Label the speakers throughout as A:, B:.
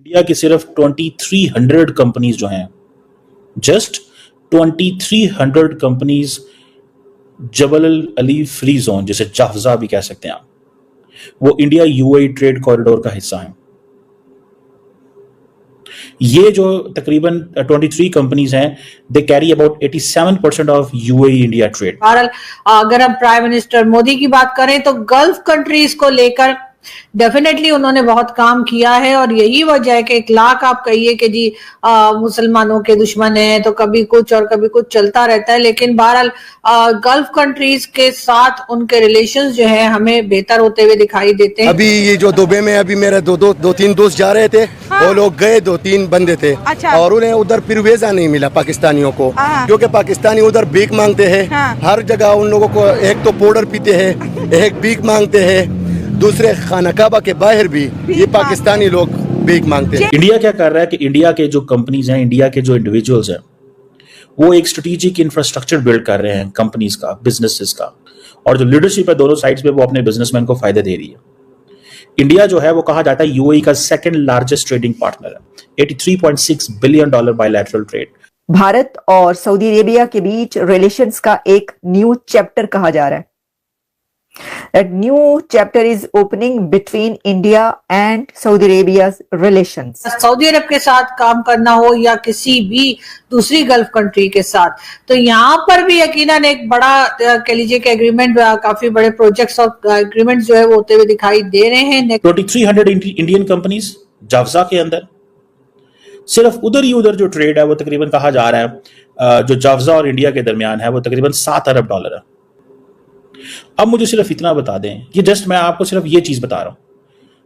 A: India की सिर्फ 2300 companies जो हैं, जस्ट 2300 कंपनीज जबल अली फ्री जोन, जिसे जाफजा भी कह सकते हैं आप, वो इंडिया यूएई ट्रेड कॉरिडोर का हिस्सा है। ये जो तकरीबन 23 कंपनीज हैं, they carry about 87% of UAE India trade.
B: बहरहाल अगर हम प्राइम मिनिस्टर मोदी की बात करें तो गल्फ कंट्रीज को लेकर डेफिनेटली उन्होंने बहुत काम किया है और यही वजह है कि एक लाख आप कहिए कि जी मुसलमानों के दुश्मन हैं तो कभी कुछ और कभी कुछ चलता रहता है, लेकिन बहरहाल गल्फ कंट्रीज के साथ उनके रिलेशंस जो है हमें बेहतर होते हुए दिखाई देते हैं।
C: अभी ये जो दुबई में अभी मेरे दो तीन दोस्त जा रहे थे,
D: हाँ।
C: वो लोग गए, 2-3 बंदे थे।
D: अच्छा।
C: और उन्हें उधर फिर वीजा नहीं मिला पाकिस्तानियों को,
D: हाँ।
C: क्योंकि पाकिस्तानी उधर भीख मांगते हैं।
D: हाँ।
C: हर जगह उन लोगों को एक तो पाउडर पीते हैं, एक भीख मांगते हैं, दूसरे खाना काबा के बाहर भी ये पाकिस्तानी लोग भीख मांगते हैं।
A: इंडिया क्या कर रहा है कि इंडिया के जो कंपनीज हैं, इंडिया के जो इंडिविजुअल्स हैं, वो एक स्ट्रेटेजिक इंफ्रास्ट्रक्चर बिल्ड कर रहे हैं कंपनीज का, बिजनेसेस का, और जो लीडरशिप है दोनों साइड्स पे वो अपने बिजनेसमैन को फायदे दे रही है। इंडिया जो है वो कहा जाता है यूएई का सेकंड लार्जेस्ट ट्रेडिंग पार्टनर है, $83.6 बिलियन बायलैटरल ट्रेड।
E: भारत और सऊदी अरेबिया के बीच रिलेशंस का एक न्यू चैप्टर कहा जा रहा है। That new chapter is opening between India and Saudi Arabia's relations.
B: Saudi Arab के साथ काम करना हो या किसी भी दूसरी गल्फ कंट्री के साथ, तो यहाँ पर भी यकीनन एक बड़ा कह लीजिए कि एग्रीमेंट, काफी बड़े प्रोजेक्ट्स और एग्रीमेंट जो है वो होते हुए दिखाई दे रहे हैं।
A: 2300 इंडियन कंपनीज जाफजा के अंदर, सिर्फ उधर ही उधर जो ट्रेड है वो तकरीबन कहा जा रहा है जो जाफजा और इंडिया के दरमियान है वो तकरीबन $7 अरब है। अब मुझे सिर्फ इतना बता दें, ये जस्ट मैं आपको सिर्फ ये चीज बता रहा हूं,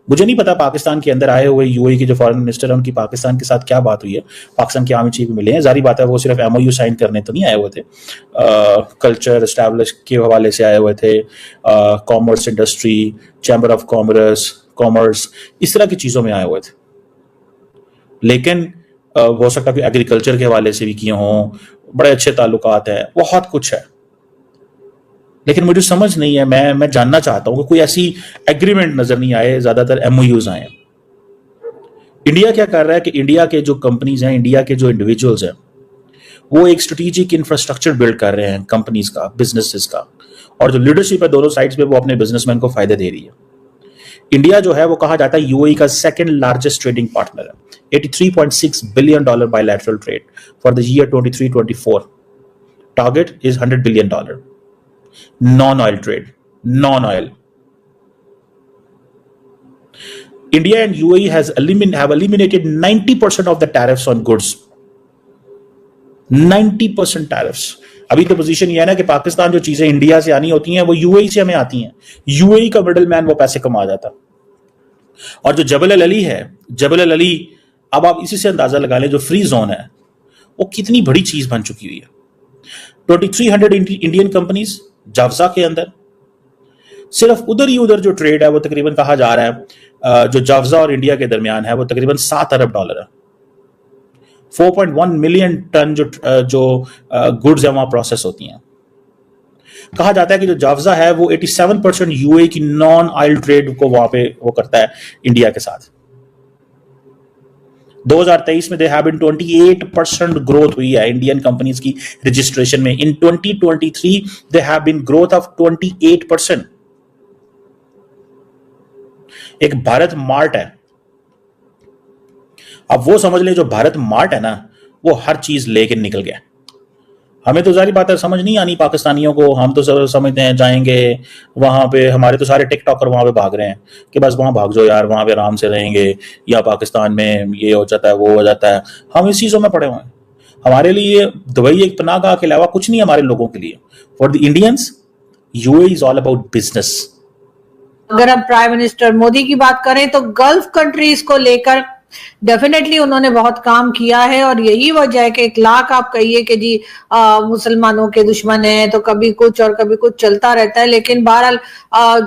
A: मुझे नहीं पता पाकिस्तान के अंदर आए हुए यूएई के जो फॉरेन मिनिस्टर है उनकी पाकिस्तान के साथ क्या बात हुई है, पाकिस्तान के आर्मी चीफ मिले हैं, जारी बात है वो सिर्फ एमओयू साइन करने तो नहीं आए हुए थे, कल्चर एस्टैब्लिश के हवाले से आए हुए थे, commerce industry, chamber of commerce, इस तरह की चीजों में आए हुए थे। लेकिन हो सकता है कि एग्रीकल्चर के हवाले से भी किए हों, बड़े अच्छे ताल्लुकात हैं, बहुत कुछ है, लेकिन मुझे समझ नहीं है, मैं जानना चाहता हूं कि कोई ऐसी एग्रीमेंट नजर नहीं आए, ज्यादातर एमओयूज आए। इंडिया क्या कर रहा है कि इंडिया के जो कंपनीज हैं, इंडिया के जो इंडिविजुअल्स हैं, वो एक स्ट्रेटेजिक इंफ्रास्ट्रक्चर बिल्ड कर रहे हैं कंपनीज का, बिजनेसेस का, और जो लीडरशिप है दोनों साइड्स पे वो अपने बिजनेसमैन को फायदे दे रही है। इंडिया जो है वो कहा जाता है यूएई का सेकंड लार्जेस्ट ट्रेडिंग पार्टनर है, $83.6 billion bilateral trade for the year 23-24। Target is $100 billion. Non-oil trade, non-oil. India and UAE have eliminated 90% of the tariffs on goods. 90% tariffs. अभी तो पोजीशन ये है ना कि पाकिस्तान जो चीजें इंडिया से आनी होती हैं वो यूएई से हमें आती हैं, यूएई का मिडल मैन वो पैसे कमा जाता। और जो जबल अल अली है, जबल अल अली, अब आप इसी से अंदाजा लगा लें जो फ्री जोन है वो कितनी बड़ी चीज बन चुकी हुई है। 2300 इंडियन कंपनीज जाफजा के अंदर, सिर्फ उधर ही उधर जो ट्रेड है वो तकरीबन कहा जा रहा है जो जाफजा और इंडिया के दरमियान है वो तकरीबन $7 अरब है। 4.1 मिलियन टन जो गुड्स है वहां प्रोसेस होती हैं। कहा जाता है कि जो जाफजा है वो 87% यूएई की नॉन ऑयल ट्रेड को वहां पे वो करता है इंडिया के साथ। 2023 में दे हैव बीन 28% ग्रोथ हुई है इंडियन कंपनीज की रजिस्ट्रेशन में। In 2023 they have been growth of 28%। एक भारत मार्ट है, अब वो समझ ले जो भारत मार्ट है ना वो हर चीज लेके निकल गया। हमें तो जारी बात है समझ नहीं आनी पाकिस्तानियों को, हम तो समझते हैं जाएंगे वहां पे, हमारे तो सारे टिकटॉकर वहां पे भाग रहे हैं कि बस वहां भाग जाओ यार, वहां पे आराम से रहेंगे, या पाकिस्तान में ये हो जाता है वो हो जाता है। हम इस चीजों में पड़े हुए हैं। हमारे लिए दुबई एक पनाहगाह के अलावा कुछ नहीं है हमारे लोगों के लिए। For the Indians UAE is all about business.
B: अगर हम प्राइम मिनिस्टर मोदी की बात करें तो गल्फ कंट्रीज को लेकर डेफिनेटली उन्होंने बहुत काम किया है और यही वजह है कि एक लाख आप कहिए कि जी मुसलमानों के दुश्मन हैं तो कभी कुछ और कभी कुछ चलता रहता है, लेकिन बहरहाल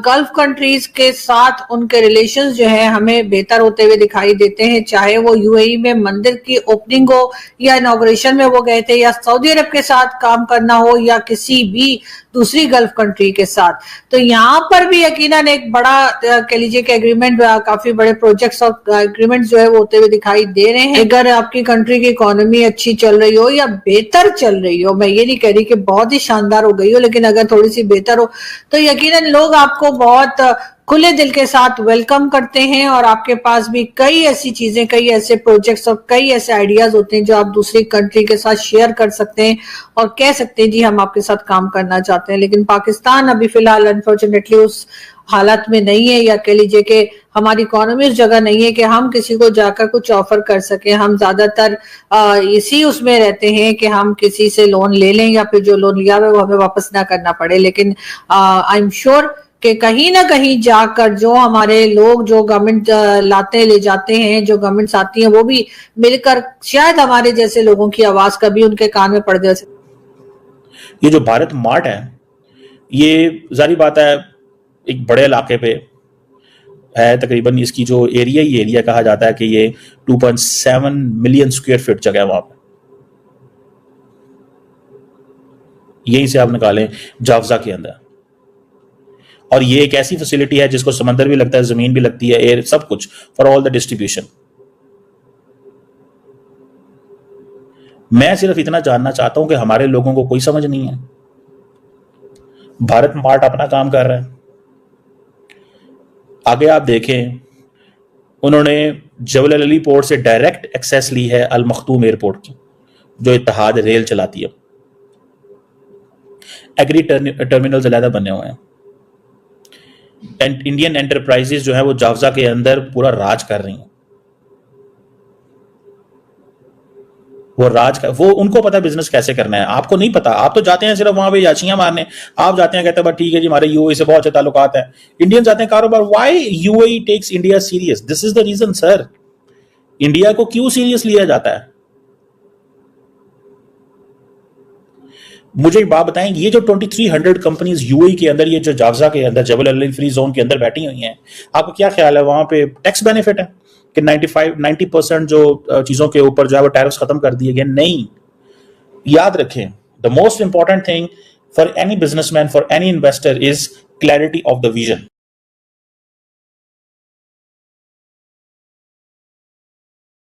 B: गल्फ कंट्रीज के साथ उनके रिलेशंस जो है हमें बेहतर होते हुए दिखाई देते हैं। चाहे वो यूएई में मंदिर की ओपनिंग हो या इनॉग्रेशन में वो गए थे, या सऊदी अरब के साथ काम करना हो या किसी भी दूसरी गल्फ कंट्री के साथ। तो यहाँ पर भी यकीनन एक बड़ा कह लीजिए कि एग्रीमेंट, काफी बड़े प्रोजेक्ट्स और एग्रीमेंट जो है वो होते हुए दिखाई दे रहे हैं। अगर आपकी कंट्री की इकोनॉमी अच्छी चल रही हो या बेहतर चल रही हो, मैं ये नहीं कह रही कि बहुत ही शानदार हो गई हो, लेकिन अगर थोड़ी सी बेहतर हो तो यकीनन लोग आपको बहुत खुले दिल के साथ वेलकम करते हैं, और आपके पास भी कई ऐसी चीजें, कई ऐसे प्रोजेक्ट्स और कई ऐसे आइडियाज होते हैं जो आप दूसरी कंट्री के साथ शेयर कर सकते हैं और कह सकते हैं जी हम आपके साथ काम करना चाहते हैं। लेकिन पाकिस्तान अभी फिलहाल अनफॉर्चुनेटली उस हालत में नहीं है, या कह लीजिए कि हमारी इकोनॉमी उस जगह नहीं है कि हम किसी को जाकर कुछ ऑफर कर सके। हम ज्यादातर इसी उसमें रहते हैं कि हम किसी से लोन ले लें या फिर जो लोन लिया हुआ वो हमें वापस ना करना पड़े। लेकिन आई एम श्योर कि कहीं ना कहीं जाकर जो हमारे लोग जो गवर्नमेंट लाते ले जाते हैं, जो गवर्नमेंट्स आती हैं, वो भी मिलकर शायद हमारे जैसे लोगों की आवाज कभी उनके कान में पड़ जाए।
A: ये जो भारत मार्ट है, ये जारी बात है एक बड़े इलाके पे है। तकरीबन इसकी जो एरिया, ये एरिया कहा जाता है कि ये 2.7 मिलियन स्क्वायर फीट जगह है वहां पे। यहीं से आप निकालें जाफजा के अंदर, और ये एक ऐसी फैसिलिटी है जिसको समंदर भी लगता है, जमीन भी लगती है, एयर, सब कुछ, फॉर ऑल द डिस्ट्रीब्यूशन। मैं सिर्फ इतना जानना चाहता हूं कि हमारे लोगों को कोई समझ नहीं है। भारत मार्ट अपना काम कर रहा है। आगे आप देखें, उन्होंने जबल अली पोर्ट से डायरेक्ट एक्सेस ली है अल मखदूम एयरपोर्ट की, जो इत्तेहाद रेल चलाती है। एग्री टर्मिनल्स अलहदा बने हुए हैं। इंडियन एंटरप्राइजेस जो है वो जाफजा के अंदर पूरा राज कर रही हैं। वो उनको पता है बिजनेस कैसे करना है, आपको नहीं पता। आप तो जाते हैं सिर्फ वहां पे याचियां मारने। आप जाते हैं, कहते हैं बस ठीक है जी, हमारे यूएई से बहुत अच्छे ताल्लुकात हैं। इंडियन जाते हैं कारोबार। Why UAE takes India serious? This is the reason sir. India को क्यों सीरियस लिया जाता है? मुझे एक बात बताएं, ये जो 2300 कंपनीज यूएई के अंदर, ये जो जाफजा के अंदर जबल अली फ्री जोन के अंदर बैठी हुई हैं, आपको क्या ख्याल है वहां पे टैक्स बेनिफिट है कि 90% जो चीजों के ऊपर जो है वो टैरिफ्स खत्म कर दिए गए? नहीं। याद रखें, the most important thing for any businessman, for any investor is clarity of the vision.